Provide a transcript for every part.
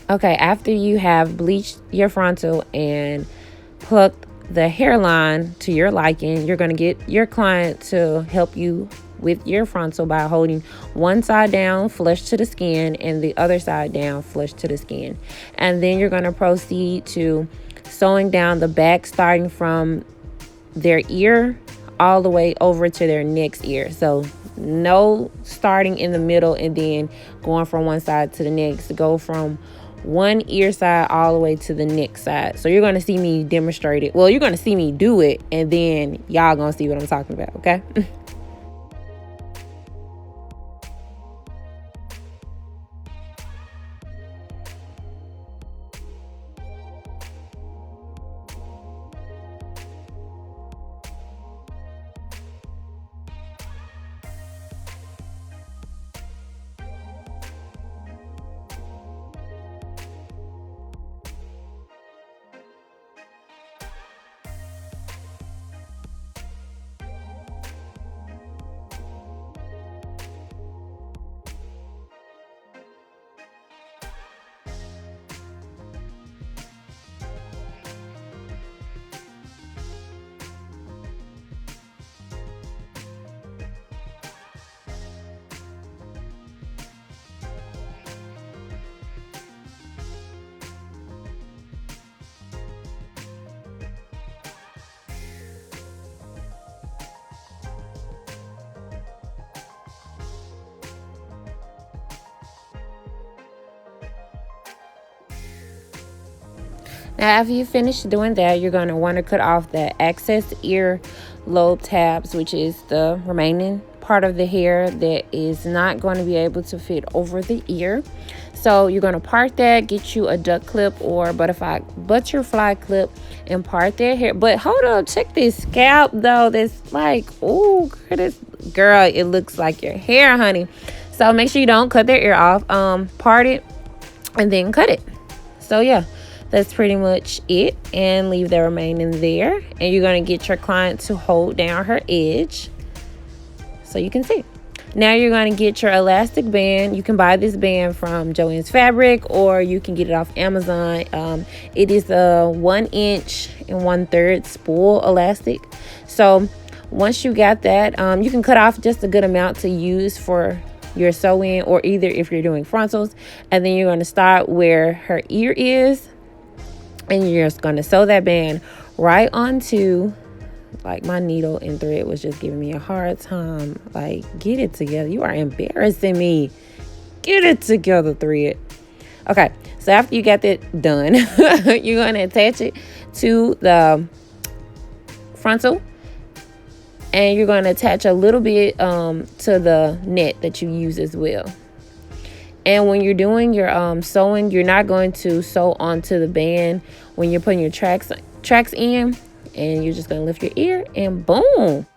Okay, after you have bleached your frontal and plucked the hairline to your liking, you're going to get your client to help you with your frontal by holding one side down flush to the skin and the other side down flush to the skin. And then you're going to proceed to sewing down the back, starting from their ear all the way over to their next ear. So no starting in the middle and then going from one side to the next. Go from one ear side all the way to the next side. So you're going to see me demonstrate it. Well, you're going to see me do it, and then y'all going to see what I'm talking about, okay? Now, after you finish doing that, you're going to want to cut off the excess ear lobe tabs, which is the remaining part of the hair that is not going to be able to fit over the ear. So you're going to part that, get you a duck clip or butterfly clip and part that hair. But hold up, check this scalp though. That's like, oh, girl, it looks like your hair, honey. So make sure you don't cut their ear off. Part it and then cut it. So yeah. That's pretty much it, and leave the remaining there. And you're going to get your client to hold down her edge so you can see. Now you're going to get your elastic band. You can buy this band from Joann's Fabric, or you can get it off Amazon. It is a 1 inch and 1/3 spool elastic. So once you got that, you can cut off just a good amount to use for your sew-in, or either if you're doing frontals. And then you're going to start where her ear is. And you're just going to sew that band right onto, like, my needle and thread was just giving me a hard time. Like, get it together. You are embarrassing me. Get it together, thread. Okay, so after you got that done, you're going to attach it to the frontal. And you're going to attach a little bit to the net that you use as well. And when you're doing your sewing, you're not going to sew onto the band when you're putting your tracks in, and you're just going to lift your ear and boom.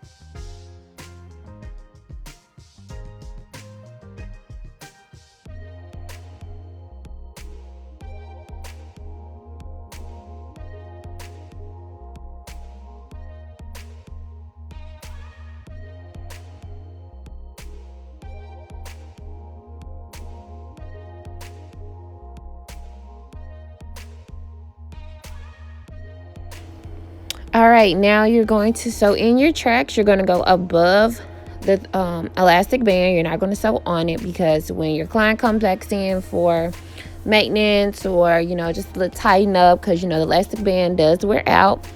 All right, now you're going to sew in your tracks. You're going to go above the elastic band. You're not going to sew on it, because when your client comes back in for maintenance, or, you know, just to tighten up, because, you know, the elastic band does wear out,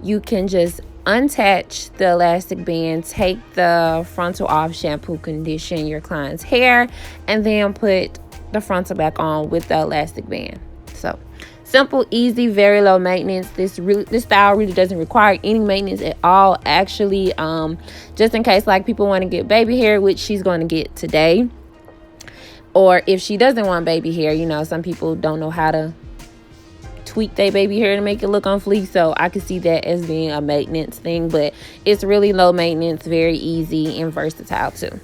you can just unattach the elastic band, take the frontal off, shampoo, condition your client's hair, and then put the frontal back on with the elastic band. So simple, easy, very low maintenance. This style really doesn't require any maintenance at all, actually. Just in case, like, people want to get baby hair, which she's going to get today, or if she doesn't want baby hair, you know, some people don't know how to tweak their baby hair to make it look on fleek. So I could see that as being a maintenance thing, but it's really low maintenance, very easy and versatile too.